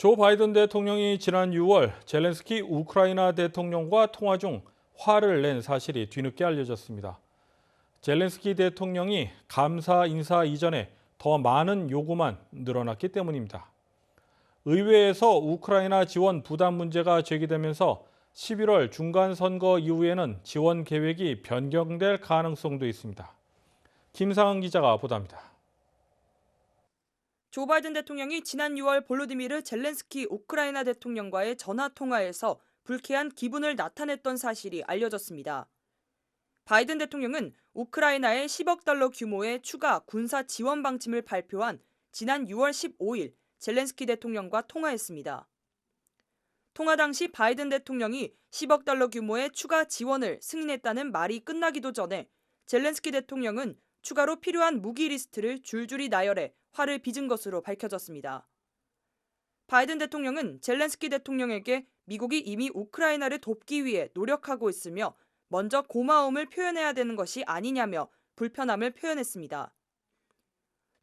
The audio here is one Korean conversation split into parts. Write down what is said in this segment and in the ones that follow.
조 바이든 대통령이 지난 6월 젤렌스키 우크라이나 대통령과 통화 중 화를 낸 사실이 뒤늦게 알려졌습니다. 젤렌스키 대통령이 감사 인사 이전에 더 많은 요구만 늘어났기 때문입니다. 의회에서 우크라이나 지원 부담 문제가 제기되면서 11월 중간선거 이후에는 지원 계획이 변경될 가능성도 있습니다. 김상은 기자가 보도합니다. 조 바이든 대통령이 지난 6월 볼로디미르 젤렌스키 우크라이나 대통령과의 전화 통화에서 불쾌한 기분을 나타냈던 사실이 알려졌습니다. 바이든 대통령은 우크라이나에 10억 달러 규모의 추가 군사 지원 방침을 발표한 지난 6월 15일 젤렌스키 대통령과 통화했습니다. 통화 당시 바이든 대통령이 10억 달러 규모의 추가 지원을 승인했다는 말이 끝나기도 전에 젤렌스키 대통령은 추가로 필요한 무기 리스트를 줄줄이 나열해 화를 빚은 것으로 밝혀졌습니다. 바이든 대통령은 젤렌스키 대통령에게 미국이 이미 우크라이나를 돕기 위해 노력하고 있으며 먼저 고마움을 표현해야 되는 것이 아니냐며 불편함을 표현했습니다.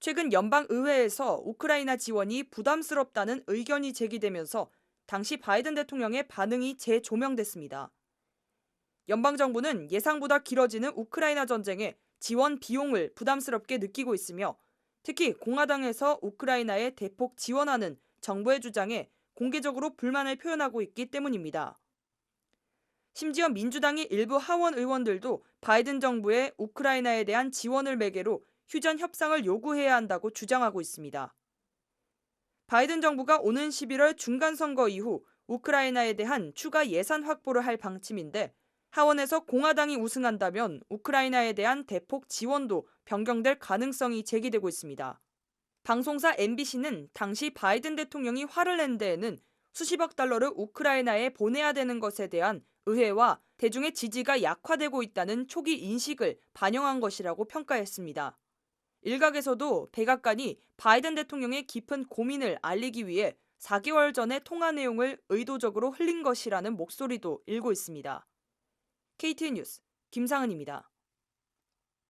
최근 연방의회에서 우크라이나 지원이 부담스럽다는 의견이 제기되면서 당시 바이든 대통령의 반응이 재조명됐습니다. 연방정부는 예상보다 길어지는 우크라이나 전쟁에 지원 비용을 부담스럽게 느끼고 있으며 특히 공화당에서 우크라이나에 대폭 지원하는 정부의 주장에 공개적으로 불만을 표현하고 있기 때문입니다. 심지어 민주당의 일부 하원 의원들도 바이든 정부의 우크라이나에 대한 지원을 매개로 휴전 협상을 요구해야 한다고 주장하고 있습니다. 바이든 정부가 오는 11월 중간선거 이후 우크라이나에 대한 추가 예산 확보를 할 방침인데 하원에서 공화당이 우승한다면 우크라이나에 대한 대폭 지원도 변경될 가능성이 제기되고 있습니다. 방송사 MBC는 당시 바이든 대통령이 화를 낸 데에는 수십억 달러를 우크라이나에 보내야 되는 것에 대한 의회와 대중의 지지가 약화되고 있다는 초기 인식을 반영한 것이라고 평가했습니다. 일각에서도 백악관이 바이든 대통령의 깊은 고민을 알리기 위해 4개월 전의 통화 내용을 의도적으로 흘린 것이라는 목소리도 일고 있습니다. KTN 뉴스 김상은입니다.